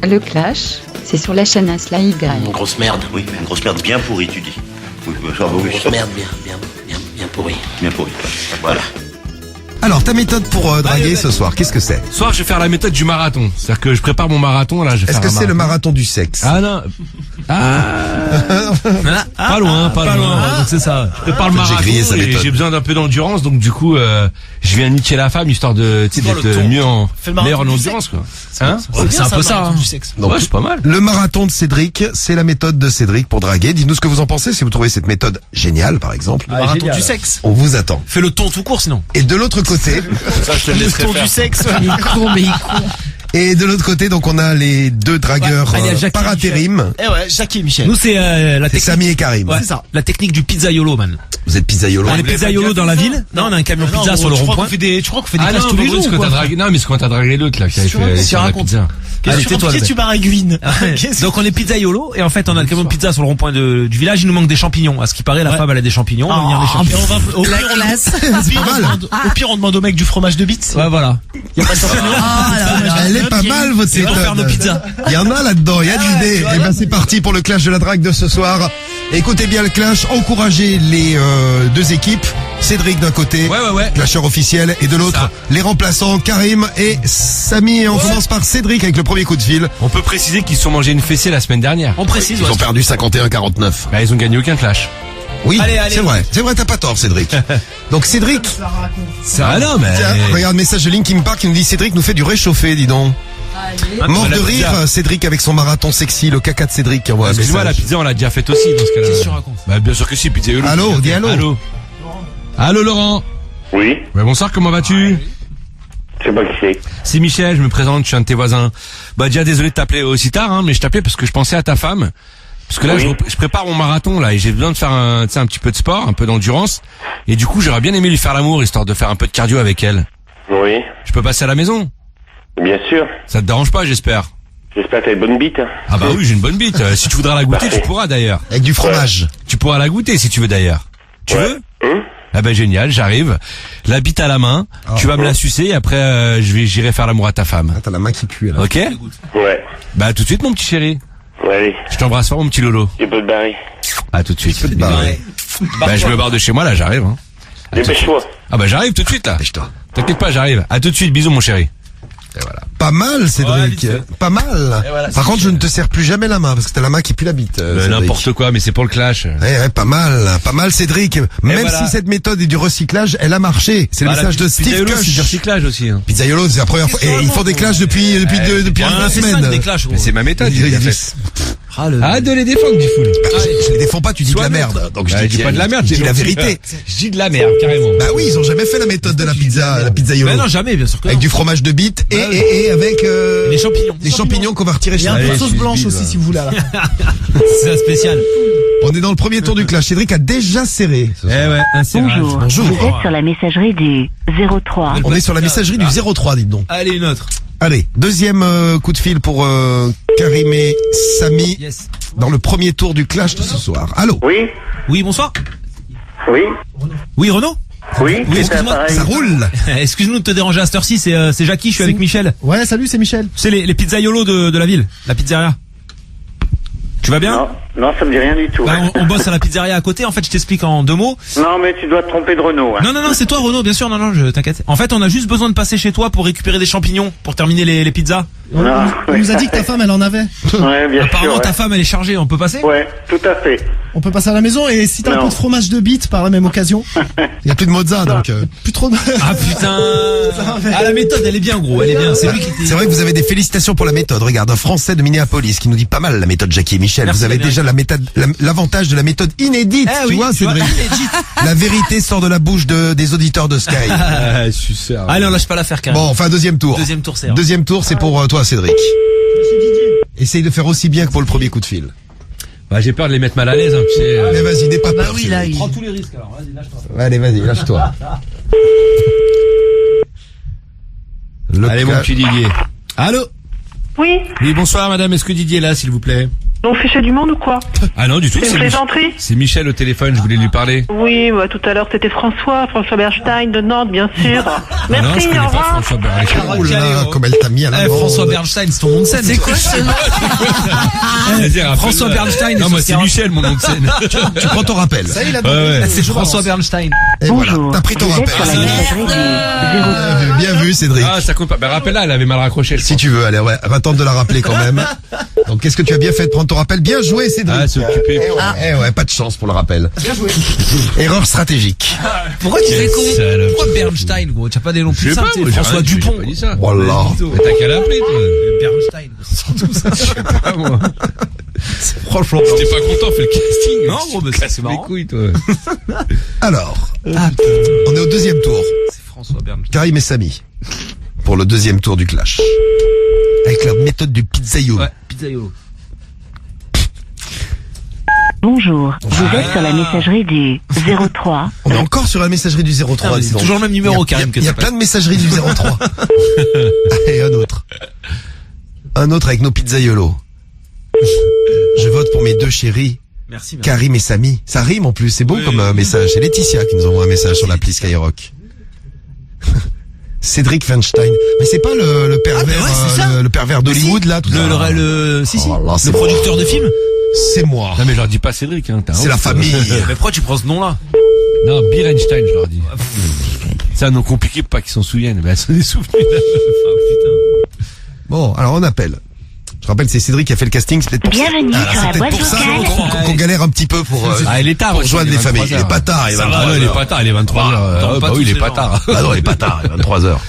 Le clash, c'est sur la chaîne Sly. Une grosse merde. Oui, une grosse merde bien pourrie, tu dis. Oui, ça, oui, Une grosse merde bien pourrie. bien pourrie. Voilà. Alors, ta méthode pour draguer ce soir, qu'est-ce que c'est? Ce soir, je vais faire la méthode du marathon. C'est-à-dire que je prépare mon marathon, là, je vais Est-ce faire que un c'est le marathon du sexe? Ah non. Pas loin. Donc c'est ça. Je prépare le J'ai marathon grillé sa et méthode. j'ai besoin d'un peu d'endurance, donc du coup, je viens niquer la femme histoire de, tu sais, d'être mieux en, meilleur en endurance, quoi. Hein? C'est un peu ça, hein. Donc, Ouais, c'est pas mal. Le marathon de Cédric, c'est la méthode de Cédric pour draguer. Dites-nous ce que vous en pensez, si vous trouvez cette méthode géniale, par exemple. Marathon du sexe. On vous attend. Fais le ton tout court sinon. Et de l'autre côté, Ça, je te le laisserai faire. sexe. Il est con, mais il est con. et de l'autre côté, donc on a les deux dragueurs Ouais, allez, à Jackie par intérim. Eh ouais, Jackie et Michel. Nous, c'est la C'est technique. Samy et Karim. Ouais, c'est ça. La technique du pizzaiolo, man. Vous êtes pizzaïolo. On est pizzaiolo dans la ville. Non, on a un camion pizza sur le rond-point. Tu crois qu'on fait des Ah classes non, tous les jours c'est ou quand quoi t'as dragué, non, mais c'est quand t'as dragué l'autre, là, qui avait fait, tu la racontes pizza. Allez, Qu'est-ce tais-toi, que le tu baragouines? Donc on est pizzaiolo et en fait on a le camion de pizza sur le rond-point du village. Il nous manque des champignons. À ce qui paraît, la femme elle a des champignons. On va venir les chercher. Au pire, on demande au mec du fromage de bite. Ouais, voilà. Y a pas de champignons. Elle est pas mal, votre C'est pour méthode. faire nos pizzas. Il y en a là-dedans, il y a de l'idée. Et ben c'est parti pour le clash de la drague de ce soir. Écoutez bien le clash, encouragez les deux équipes. Cédric d'un côté, Ouais. clasheur officiel, et de l'autre, Ça. les remplaçants, Karim et Samy. Et on commence par Cédric avec le premier coup de fil. On peut préciser qu'ils se sont mangés une fessée la semaine dernière. On précise. Ils ouais. ont perdu 51-49. Bah, ils ont gagné aucun clash. Oui, Allez. c'est vrai, t'as pas tort Cédric. Donc Cédric, Ah non, mais. tiens, regarde, message de Linkin Park qui nous dit Cédric nous fait du réchauffé, dis donc. Mort de rire, Cédric avec son marathon sexy, le caca de Cédric qui envoie un Excuse-moi, la message. pizza, on l'a déjà faite aussi, dans ce cas-là. Qu'est-ce que tu racontes? Bah, bien sûr que si, pizza Yolo. Allô, dis allô. Allô, Laurent. Oui, Ouais, bonsoir, comment vas-tu? je sais pas qui c'est. C'est Michel, je me présente, je suis un de tes voisins. Bah, déjà, désolé de t'appeler aussi tard, hein, mais je t'appelais parce que je pensais à ta femme. Parce que là, Oui. je prépare mon marathon, là, et j'ai besoin de faire un petit peu de sport, un peu d'endurance. Et du coup, j'aurais bien aimé lui faire l'amour, histoire de faire un peu de cardio avec elle. Oui, Je peux passer à la maison? bien sûr. Ça te dérange pas, j'espère? J'espère que t'as une bonne bite. Hein. Ah bah oui, j'ai une bonne bite. Si tu voudras la goûter, tu pourras d'ailleurs. Avec du fromage. Tu pourras la goûter si tu veux d'ailleurs. Tu veux? Hein? Ah ben génial, j'arrive. La bite à la main, tu vas me la sucer et après j'irai faire l'amour à ta femme. Ah, t'as la main qui pue là. Ok? Ouais. Bah tout de suite mon petit chéri. Allez, Je t'embrasse fort mon petit Lolo. tu peux te barrer. À tout de suite. Tu peux te barrer. Bah je me barre de chez moi là, j'arrive. Hein. Dépêche-toi. Ah bah j'arrive tout de suite là. Dépêche-toi. T'inquiète pas, j'arrive. À tout de suite, bisous mon chéri. Et voilà. Pas mal Cédric, Ouais, pas mal. voilà, Par contre je ne te serre plus jamais la main parce que t'as la main qui pue la bite. Cédric. N'importe quoi, mais c'est pour le clash. Ouais, pas mal Cédric. Même voilà. si cette méthode est du recyclage, elle a marché. C'est le Bah, la message de pizza Steve Yolo, c'est du Kush. recyclage aussi. Hein. Pizzaiolo, c'est la première fois. Et ils font des clashs depuis On deux en a fait 5 semaines. des clashs, gros. Mais c'est ma méthode. Il- j'ai déjà il- faite. Arrête de les défendre, du foule. Je les défends pas, tu dis de la merde. Donc Bah, je dis pas de la merde, je dis c'est la gentil. vérité. Je dis de la merde, carrément. Bah oui, ils ont jamais fait la méthode de la pizzaiolo. Mais non, jamais, bien sûr que Avec non. du fromage de bite et avec Les champignons. des champignons qu'on va retirer Il y chez a un nous. peu de sauce blanche aussi si vous voulez. C'est un spécial. On est dans le premier tour du clash. Cédric a déjà serré. ce soir. ouais, Bonjour. Bonjour. Vous êtes sur la messagerie du 03. On est sur la messagerie du 03, dites donc. Allez, une autre. Allez, deuxième coup de fil pour Karim et Samy Yes. dans le premier tour du clash de ce soir. Allô. Oui, Oui, bonsoir. oui, Oui, Renaud. oui, Oui, c'est excuse-moi. pareil. Ça roule. Excuse-nous de te déranger à cette heure-ci, c'est Jackie, je suis avec Michel. Ouais, salut, c'est Michel. C'est les pizzaiolos de la ville, la pizzeria. Tu vas bien? Non, non, ça me dit rien du tout. Bah, on bosse à la pizzeria à côté, en fait je t'explique en 2 mots. Non, mais tu dois te tromper de Renault. Hein. Non, c'est toi Renaud, bien sûr, non, je t'inquiète. En fait on a juste besoin de passer chez toi pour récupérer des champignons, pour terminer les pizzas. Non, On nous a dit que ta femme, elle en avait. Ouais, bien Apparemment sûr. ta femme elle est chargée, on peut passer? Ouais, tout à fait. On peut passer à la maison et si t'as un Non. peu de fromage de bite par la même occasion. Il y a plus de mozza donc. Plus trop de... Ah putain. Ah la méthode elle est bien gros, elle est bien, c'est lui qui C'est vrai que vous avez des félicitations pour la méthode. Regarde, un Français de Minneapolis qui nous dit pas mal la méthode Jackie et Michel. Merci, vous avez les déjà la méthode, l'avantage de la méthode inédite. Eh tu oui, vois, tu vois, Cédric. La vérité sort de la bouche des auditeurs de Sky. Ah, suceur. Allez on lâche pas l'affaire carrément. Bon, enfin deuxième tour. Deuxième tour c'est. Deuxième tour, c'est pour toi, Cédric. Essaye de faire aussi bien que pour le premier coup de fil. Bah, j'ai peur de les mettre mal à l'aise, hein, tu sais. Mais vas-y, n'aie pas peur. oui, là, Cédric. il- tous les risques alors, vas-y lâche-toi. Allez, vas-y, lâche-toi. Le Allez, mon cas- petit Didier. Allô? Oui, Oui, bonsoir, madame. Est-ce que Didier est là, s'il vous plaît? On fichait du monde ou quoi? Ah non, du tout. C'est une plaisanterie? C'est Michel au téléphone, je voulais lui parler. Oui, bah, tout à l'heure c'était François Bernstein de Nantes, bien sûr. Merci, non, je connais au pas revoir. François Bernstein. Oh là, comme elle t'a mis à la mort. François Bernstein, c'est ton nom de scène. C'est quoi ce nom? François Bernstein. Non, moi c'est Michel, mon nom de scène. Tu prends ton rappel. Ça y est, il a C'est François Bernstein. Et voilà, t'as pris ton Vous êtes rappel. sur la messagerie du 03. Bien vu, Cédric. Ah, ça compte pas. Ben, rappelle-la, elle avait mal raccroché. Si tu veux, allez, ouais, retente de la rappeler quand même. Donc, qu'est-ce que tu as bien fait de prendre ton rappel? Bien joué, Cédric. Ah, c'est occupé. Eh ouais, pas de chance pour le rappel. Erreur stratégique. Pourquoi tu fais con? Salope. Pourquoi Bernstein, gros? Tu as pas des noms Je plus sais simples, pas, c'est moi, j'ai François rien dit, Dupont. j'ai pas dit ça. Voilà. Mais t'as qu'à l'appeler, toi. Bernstein. Surtout ça. Je sais pas, moi. Franchement. T'es pas content, fais le casting. Non, gros, mais c'est Les marrant. couilles, toi. Alors, on est au deuxième tour. C'est François Bernstein. Karim et Samy. Pour le deuxième tour du clash. Avec la méthode du pizzaïolo. Ouais, pizzaiolo. Bonjour, vous êtes sur la messagerie du 03. On est encore sur la messagerie du 03, Putain, mais dis c'est donc. toujours le même numéro, Karim, que Il y a t'appelles. plein de messageries du 03. Allez, un autre. Un autre avec nos pizzaiolos. Je vote pour mes deux chéris, Merci, merci. Karim et Samy. Ça rime en plus, c'est beau Oui, comme oui. message. C'est Laetitia qui nous envoie un message sur l'appli Skyrock. Cédric Weinstein. Mais c'est pas le pervers, ouais, c'est ça. le pervers d'Hollywood, là, tout ça. Si, Oh là, c'est le producteur de film. C'est moi. Non, mais je leur dis pas Cédric, hein. C'est la famille. Mais pourquoi tu prends ce nom-là? Non, Birenstein, je leur dis. C'est un nom compliqué pour pas qu'ils s'en souviennent. Mais elles sont des souvenirs. Bon, alors on appelle. Je rappelle, c'est Cédric qui a fait le casting, c'est peut-être pour Bienvenue ça. sur C'est la peut-être boîte pour ça vocale. qu'on galère un petit peu pour Ah, il est tard. pour joindre les familles. Il est pas tard, il est Ça 23 va, il est heures. pas tard, il est 23 heures. Bah oui, il est pas tard. Ah non, il est pas tard, il est 23 heures.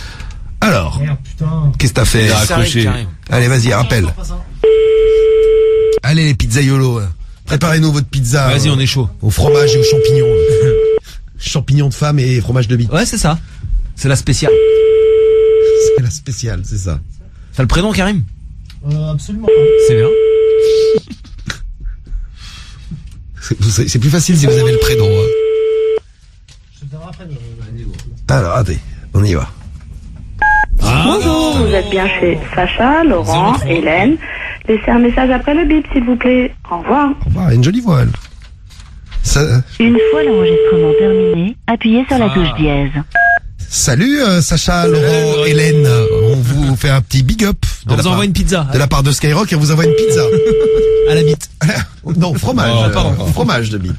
Alors, qu'est-ce que t'as fait? Il a accroché. Allez, vas-y, rappelle. Allez, les pizzaiolos, préparez-nous votre pizza. Vas-y, on est chaud. Au fromage et aux champignons. Champignons de femme et fromage de bite. Ouais, c'est ça. C'est la spéciale. C'est la spéciale, c'est ça. T'as le prénom, Karim? Absolument pas. C'est bien. C'est plus facile si vous avez le prénom. Hein. Je te dirai après. Alors, attendez, on y va. Bonjour, vous êtes bien chez Sacha, Laurent, 03. Hélène. Laissez un message après le bip, s'il vous plaît. Au revoir. Au revoir, une jolie voix, elle. Ça, Une fois l'enregistrement terminé, appuyez sur la touche dièse. salut Sacha, Laurent, Hélène. On vous fait un petit big up On vous envoie une pizza. de la part de Skyrock et on vous envoie une pizza. À la bite. Non, fromage. Oh, pardon. Fromage de bite.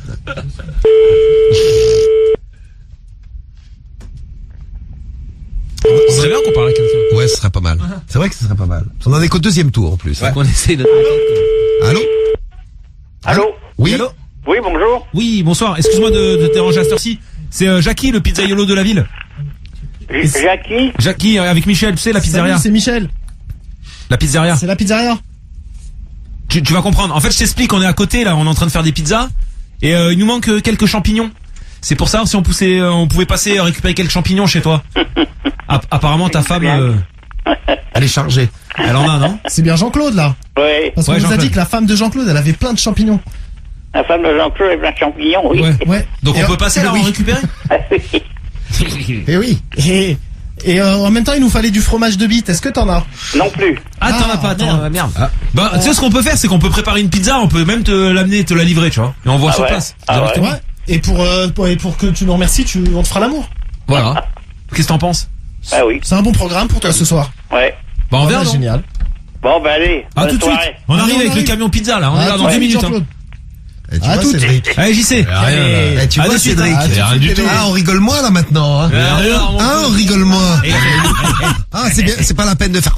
Ce serait bien qu'on parle comme ça. Ouais, ce serait pas mal. C'est vrai que ce serait pas mal. On en est qu'au deuxième tour en plus. On essaie de... Allô? Allô? Oui. Allô? Oui, bonjour. Oui, bonsoir. Excuse-moi de te déranger à cette heure-ci. C'est Jackie, le pizzaiolo de la ville. Jackie? Jackie, avec Michel, tu sais, la pizzeria. Salut, c'est Michel. La pizzeria. C'est la pizzeria. Tu vas comprendre. En fait, je t'explique, on est à côté, là, on est en train de faire des pizzas. Et il nous manque quelques champignons. C'est pour ça, si on pouvait passer récupérer quelques champignons chez toi. Apparemment, ta femme, Elle est chargée. elle en a, non? C'est bien Jean-Claude, là. Oui. Parce qu'on Ouais, nous a Jean-Claude. dit que la femme de Jean-Claude, elle avait plein de champignons. La femme de Jean-Claude est plein de champignons, oui. Ouais. Ouais. Donc Et on peut passer là, en récupérer? Eh oui. Et en même temps, il nous fallait du fromage de bite. Est-ce que t'en as? Non plus. Ah, t'en as pas, merde. merde. Bah, tu sais ce qu'on peut faire, c'est qu'on peut préparer une pizza, on peut même te l'amener, te la livrer, tu vois. Et on voit Ah sur ouais. place. Ah ouais. directement. Ouais. Et pour que tu nous remercies, on te fera l'amour. Voilà. Qu'est-ce que t'en penses? Ah oui. C'est un bon programme pour toi ce soir. Ouais. Bah, on verra, non? Génial. Bon, ben allez. Ah, bonne tout de suite. soirée. On arrive on avec le arrive. camion pizza, là. On est là dans tout de 2 suite, minutes, hein. Jean-Claude. Eh, tu À vois, tout de Cédric. Allez, j'y sais. Eh, tu À vois, de suite, Cédric. hein. C'est rien du tout. Ah, on rigole moins là maintenant. Hein, Ah, on rigole moins. Ah, c'est bien, c'est pas la peine de faire.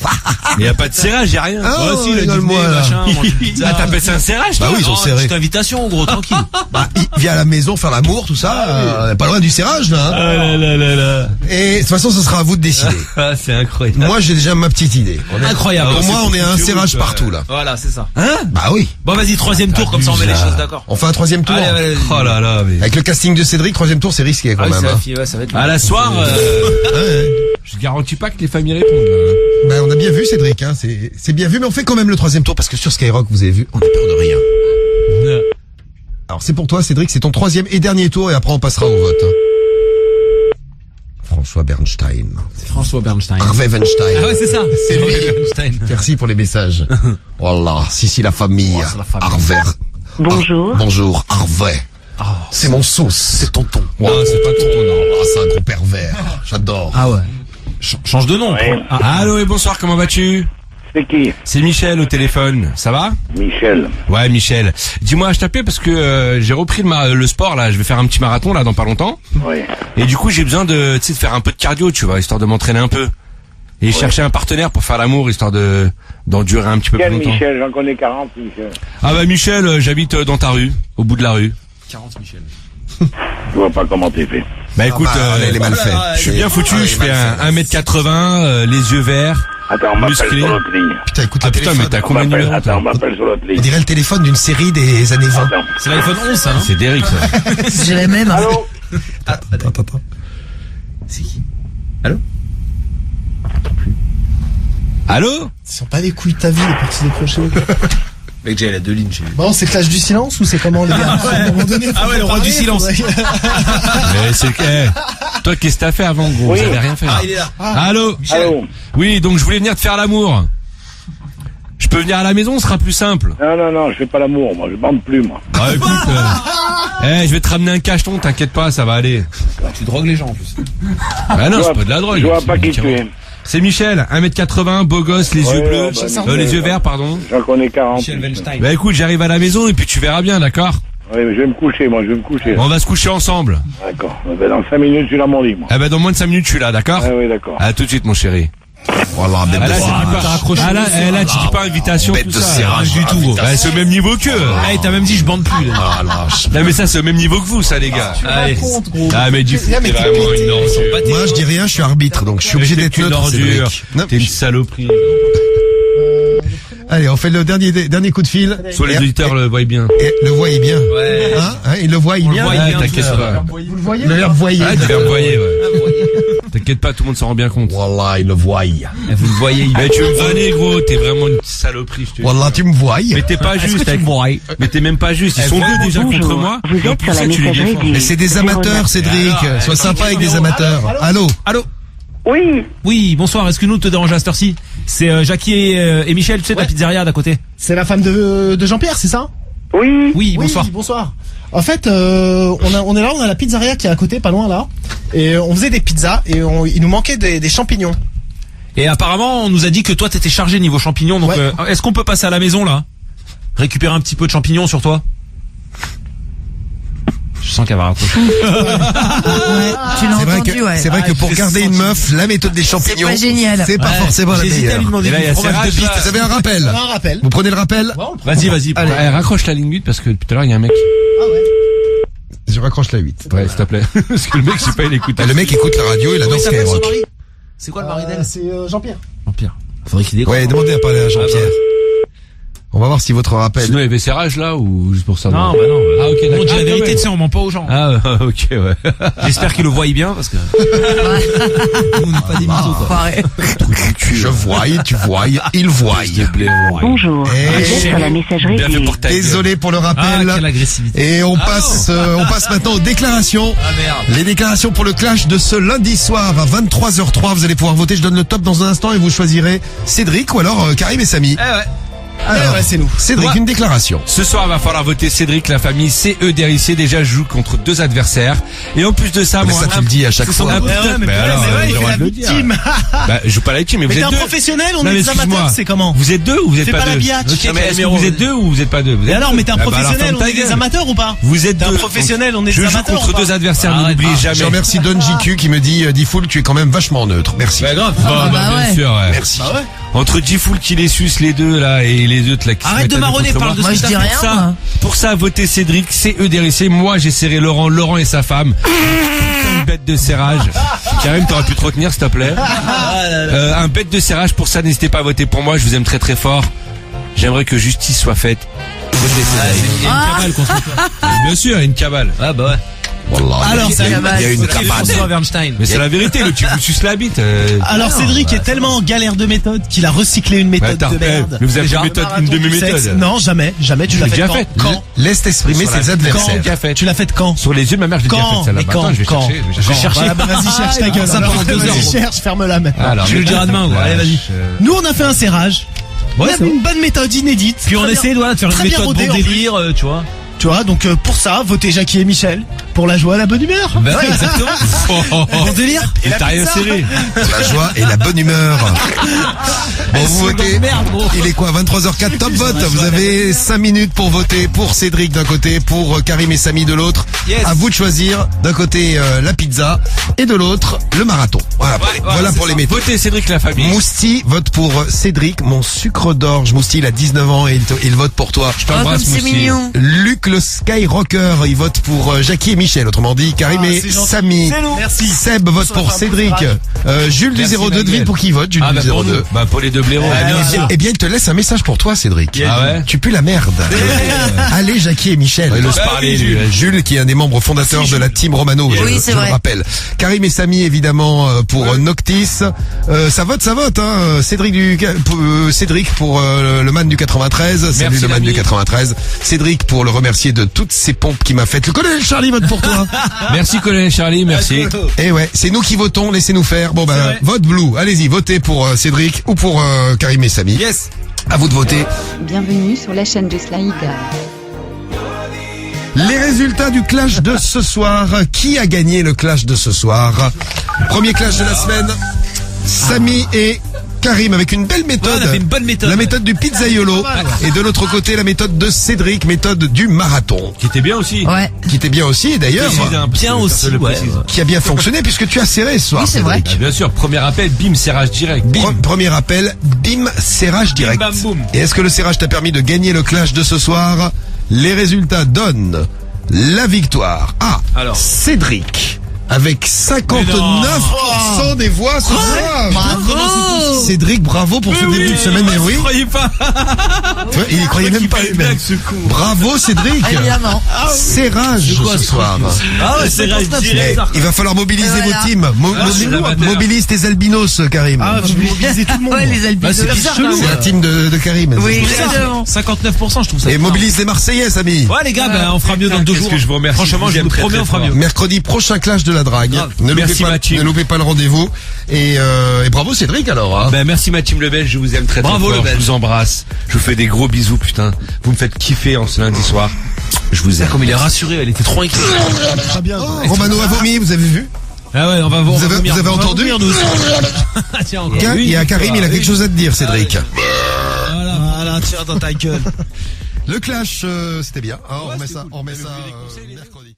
Il y a pas de serrage, y a rien. Ah, si, il a rigole-moi dîné, là. machin, on mange une pizza. Ah, t'appelles ça un serrage, Bah toi? oui, ils sont serrés. Petite invitation, gros, tranquille. Bah, il vient à la maison faire l'amour, tout ça. Pas loin du serrage là. Hein. Ah là là là là. Et de toute façon, ce sera à vous de décider. Ah, c'est incroyable. Moi, j'ai déjà ma petite idée. Incroyable. Pour moi, on est à un serrage partout là. Voilà, c'est ça. Bah oui. Bon, vas-y, troisième tour, comme ça on met les choses d'accord. On fait un troisième tour. Allez, allez, Oh là là, mais. Avec le casting de Cédric, troisième tour, c'est risqué quand Ah oui, même. ça va, Hein. ouais, ça va être. À la soir, Ouais. je garantis pas que les familles répondent, là. Bah, on a bien vu Cédric, hein. C'est bien vu, mais on fait quand même le troisième tour parce que sur Skyrock, vous avez vu, on a peur de rien. Alors c'est pour toi Cédric, c'est ton troisième et dernier tour et après on passera au vote. Hein. François Bernstein. François Bernstein. Harvey Weinstein. Ah ouais, c'est ça. C'est lui. Bernstein. Merci pour les messages. Voilà, si la famille. Oh, c'est la famille. Harvey. Bonjour. Bonjour, Harvey. C'est mon sauce. C'est tonton. Ouais, c'est pas tonton, non. Ah, c'est un gros pervers. J'adore. Ah ouais. Change de nom. Ouais. Ah, Allô et bonsoir, comment vas-tu? C'est qui? C'est Michel au téléphone, ça va? Michel. Ouais, Michel. Dis-moi, je t'appelais parce que j'ai repris le sport là, je vais faire un petit marathon là dans pas longtemps. Oui. Et du coup, j'ai besoin de faire un peu de cardio, tu vois, histoire de m'entraîner un peu. Et chercher un partenaire pour faire l'amour, histoire d'endurer un petit peu Quel plus longtemps. Michel? J'en connais 40, Michel. Ah bah Michel, j'habite dans ta rue, au bout de la rue. 40 Michel. Je vois pas comment t'es fait. Bah écoute, elle est mal faite. je suis bien foutu, je fais un 1m80, les yeux verts. Attends, on m'appelle Musclé. sur l'autre ligne. Putain, écoute Ah le putain, téléphone. mais t'as combien de numéros? Attends, on m'appelle sur l'autre On ligne. dirait le téléphone d'une série des années 20. Attends. C'est l'iPhone 11, ça, non? C'est Derrick ça. J'ai la même. Allô? Attends. C'est qui? Allô? Allô? Ils sont pas les couilles de ta vie, les parties décrochées. Mec, j'ai la 2 lignes chez lui. Bon, c'est Clash du silence ou c'est comment les gars? À un moment donné, faut Ah ouais, le roi préparer, du silence. Mais c'est toi, qu'est-ce que t'as fait avant, gros? Oui. Vous avez rien fait. Il est là. Allô? Allô? Oui, donc je voulais venir te faire l'amour. Je peux venir à la maison, ce sera plus simple. Non, je fais pas l'amour, moi. Je bande plus, moi. Ah écoute, je vais te ramener un cacheton, t'inquiète pas, ça va aller. Tu drogues les gens, en plus. Ah non, c'est pas de la drogue. Je vois pas qui tu es. C'est Michel, 1m80, beau gosse, les yeux bleus, les yeux verts, pardon. J'en connais 40. Michel Weinstein. Bah écoute, j'arrive à la maison et puis tu verras bien, d'accord? Oui, mais je vais me coucher, moi. Je vais me coucher. On va se coucher ensemble. D'accord. Ben, dans 5 minutes, je suis dans mon lit, moi. Eh ben dans moins de 5 minutes, je suis là, d'accord? Ah oui, d'accord. À tout de suite, mon chéri. Voilà, bête Ah là, de c'est pas raccroché. Ah là, tu dis pas invitation, Bête tout de ça. serrage, Du tout, gros. invitation. Ouais, c'est au même niveau qu'eux. Ah, t'as même dit je bande plus. là. Ah, lâche. Non mais ça, c'est au même niveau que vous, ça, les gars. Allez. Raconte, gros. Ah mais du coup, Mais t'es t'es vraiment pété. une ordure. Moi, je dis rien, je suis arbitre, donc je suis obligé d'être une neutre, ordure. Cédric. Non, T'es une saloperie. Allez, on fait le dernier coup de fil. Soit les auditeurs le voient bien. Et le voyez bien. Ouais. Hein, il le voit bien. voit Ouais, bien, t'inquiète tout ça. pas. Vous le voyez? Le verbe voyez. Ah, tu vas me voyer, ouais. T'inquiète pas, tout le monde s'en rend bien compte. Voilà, il le voit. Vous le voyez, Mais tu veux me vanner, gros, t'es vraiment une saloperie, je te dis. Voilà, tu me vois. Mais t'es pas juste, mais t'es même pas juste. Ils sont deux déjà Bonjour. contre moi. Vous Et en êtes plus sur la ça, tu les messagerie défends. du Mais c'est des amateurs, Cédric. Sois sympa avec des amateurs. Allô? Allô? Oui. Oui, bonsoir, est-ce que nous te dérange à cette heure-ci? C'est Jackie et Michel, tu sais, de la pizzeria d'à côté. C'est la femme de Jean-Pierre, c'est ça? Oui. Oui, bonsoir. Oui, bonsoir. En fait, on est là, on a la pizzeria qui est à côté, pas loin là. Et on faisait des pizzas et il nous manquait des champignons. Et apparemment, on nous a dit que toi, t'étais chargé niveau champignons, donc Ouais. est-ce qu'on peut passer à la maison, là? Récupérer un petit peu de champignons sur toi? Je sens qu'elle va raccrocher. Tu l'as C'est vrai entendu, ouais. c'est vrai que pour j'ai garder une senti. meuf, la méthode des champignons. pas génial. C'est pas Ouais. forcément la J'hésitais à lui meilleure. demander Et là, du il y a fromage Serge, de bite. là. Vous avez un rappel? Un rappel. Vous prenez le rappel? Vas-y. Allez, raccroche la ligne 8 parce que tout à l'heure, il y a un mec. Ah ouais. Je raccroche la 8. Ouais, s'il te plaît. Parce que le mec, je sais pas, il écoute. Ah, le mec écoute la radio, il adore Comment il s'appelle son Skyrock. mari? C'est quoi le mari d'elle? C'est Jean-Pierre. Jean-Pierre. Faudrait qu'il décroche. Ouais, demandez à parler à Jean-Pierre. On va voir si votre rappel. Sinon, il y avait serrage là ou juste pour ça? Non, bah non. Ah, ok, On d'accord. dit la Ah, vérité, ouais. tu sais, on ment pas aux gens. Ah, ok, ouais. J'espère qu'il le voit bien, parce que... Nous, on n'est pas des mythos, quoi. Pareil. Je vois, tu vois, il voit. Bonjour. Eh, Vous êtes sur la messagerie Bien fait du pour ta gueule. Désolé pour le Ah, rappel. quelle agressivité. Et on passe maintenant aux déclarations. Ah, merde. Les déclarations pour le clash de ce lundi soir à 23h03. Vous allez pouvoir voter. Je donne le top dans un instant et vous choisirez Cédric ou alors Karim et Samy. Eh ouais. Alors, ouais, c'est nous. Cédric, Ouais. une déclaration. Ce soir, il va falloir voter Cédric, la famille CE d'Héritier. Déjà, joue contre deux adversaires. Et en plus de ça, Mais moi, ça, tu le dis à chaque c'est son fois. un putain- Ouais, mais mais ouais, alors, mais ouais, j'ai il le fait droit la de le dire. victime. Bah, je joue pas la victime, mais Mais vous t'es êtes un deux. professionnel, on Non, est mais des excuse-moi. amateurs, c'est comment? Vous êtes deux ou vous êtes Fais pas pas la deux? biatch. Non, mais est-ce que numéro. vous êtes deux ou vous êtes pas deux? Vous Mais êtes alors, deux. mais t'es un Ah bah, alors, professionnel, ferme on ta est des gueule. amateurs ou pas? Vous êtes T'es un deux. professionnel, on est Je des joue amateurs contre ou pas? deux adversaires, ne l'oubliez Je jamais. remercie Don JQ qui me dit Diffoul, tu es quand même vachement neutre. Merci. Bah grave. bah bien ouais. sûr, ouais. Merci. Bah ouais. Entre G-Full qui les suce les deux là et les autres là qui se Arrête mettent de à dos marronner, contre parle de moi. Moi, je dis rien, Pour ça, moi. pour ça, votez Cédric, CE d'Héritier. Moi, j'ai serré Laurent et sa femme. Putain, une bête de serrage. Karim, t'aurais pu te retenir, s'il te plaît. Un bête de serrage. Pour ça, n'hésitez pas à voter pour moi. Je vous aime très très fort. J'aimerais que justice soit faite. Votez Cédric. Il y a une cabale contre toi. Bien sûr, une cabale. Ah bah ouais. Alors, il y a une cabane. François Bernstein. Mais c'est la vérité, le tu vous suces la bite. Alors Cédric est tellement en galère de méthode qu'il a recyclé une méthode de merde. Mais vous avez une méthode, une demi-méthode. Non, jamais. Tu Je l'as l'ai fait déjà quand faite. Quand Laisse t'exprimer ses adversaires. Tu l'as fait quand Sur les yeux de ma mère, je l'ai déjà Quand faite celle-là. Mais Attends, quand je vais Quand chercher. Je vais chercher. Voilà, bah, vas-y, cherche ta gueule. ça pendant 2 heures. Vas-y, cherche, ferme-la maintenant. Alors, Tu nous le diras demain, gros. Allez, vas-y. Nous, on a fait un serrage. On a une bonne méthode inédite. Puis on Très essaie bien. de faire une Très bien méthode rodée, bon en plus. délire, tu vois. Tu vois, donc pour ça, votez Jackie et Michel pour la joie et la bonne humeur. Bah ouais, exactement. Bon délire. Et t'as rien serré. La joie et la bonne humeur. Bon, vous votez. Merde, gros. Il est quoi, 23h04, top vote. Vous avez 5 minutes pour voter pour Cédric d'un côté, pour Karim et Samy de l'autre. Yes. À vous de choisir d'un côté la pizza et de l'autre le marathon. Voilà pour les méthodes. Votez Cédric la famille. Mousti vote pour Cédric, mon sucre d'orge. Mousti, il a 19 ans et il vote pour toi. Je t'embrasse, Moussi. Luc le Skyrocker, il vote pour Jackie et Michel. Autrement dit, Karim et c'est gentil. Samy. Merci. Seb vote pour Cédric. Jules du Merci, 02 Daniel. devine pour qui il vote, Jules Ah, bah du pour 02. nous. Bah pour les deux blaireaux. Eh bien, il te laisse un message pour toi, Cédric. Ah ouais? Tu pues la merde. Allez, Jackie et Michel. Il ose parler, lui. Jules, qui est un des membres fondateurs de la team Romano, je le rappelle. Karim et Samy, évidemment, pour Noctis. Ça vote, hein. Cédric pour le man du 93. Salut Merci, le man l'ami. du 93. Cédric pour le remercier de toutes ces pompes qu'il m'a faites. Le colonel Charlie vote pour toi. Merci, colonel Charlie, merci. Et ouais, c'est nous qui votons, laissez-nous faire. Bon ben, vote Blue. Allez-y, votez pour Cédric ou pour Karim et Samy. Yes. À vous de voter. Bienvenue sur la chaîne de Slaïda. Les résultats du clash de ce soir. Qui a gagné le clash de ce soir? Premier clash de la semaine. Samy et Karim avec une belle méthode. Ouais, on a fait une bonne méthode. La méthode du pizzaiolo. Et de l'autre côté, la méthode de Cédric, méthode du marathon. Qui était bien aussi. Ouais. Qui était bien aussi, et d'ailleurs. Bien aussi, ouais. Qui a bien fonctionné puisque tu as serré ce soir, Oui, c'est vrai. Cédric. Ah, bien sûr, premier appel, bim, serrage direct. Bim. Premier appel, bim, serrage direct. bam, boum. Et est-ce que le serrage t'a permis de gagner le clash de ce soir? Les résultats donnent la victoire à Alors. Cédric. Avec 59% des voix ce soir. Bravo. Cédric, bravo pour ce début de semaine. Mais oui, Je croyais pas. tu vois, il y croyait même pas lui-même. Ce coup. Bravo Cédric. Évidemment. Serrage ce soir. Ah ouais, c'est vrai. Eh, il va falloir mobiliser Voilà. vos teams. Mobilise tes albinos, Karim. Ah, je vais mobiliser tout le monde. Ouais, les albinos. c'est bizarre, quand C'est même. la team de Karim. Oui, C'est ça. exactement. 59%, je trouve ça. Et mobilise les Marseillais, Samy. Ouais, les gars, on fera mieux dans 2 Qu'est-ce jours. que je vous remercie. Franchement, je vous promets, on fera mieux. Mercredi prochain clash de la drague. Grave. Merci, ma team. Ne loupez pas le rendez-vous. Et bravo Cédric alors. Hein. Ben merci ma team Le Belge, je vous aime très Bravo, fort, Le Belge. je vous embrasse, je vous fais des gros bisous putain, vous me faites kiffer en ce lundi soir, je vous aime. Comme il est rassuré, elle était trop inquiète. Très bien. Romano a vomi, vous avez vu? Ah ouais, on va voir. Vous avez entendu? Tiens, encore. Tiens, il y a Karim, il a quelque chose à te dire, Cédric. Voilà, tiens dans ta gueule. Le clash, c'était bien. Hein, on remet ça mercredi.